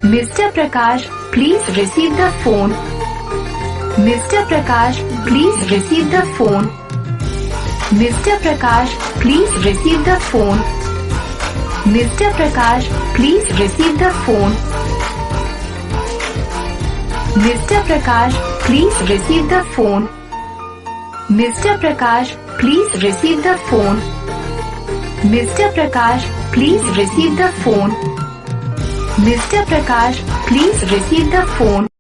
Mr. Prakash, please receive the phone. Mr. Prakash, please receive the phone. Mr. Prakash, please receive the phone. Mr. Prakash, please receive the phone. Mr. Prakash, please receive the phone. Mr. Prakash, please receive the phone. Mr. Prakash, please receive the phone. Mr. Prakash, please receive the phone.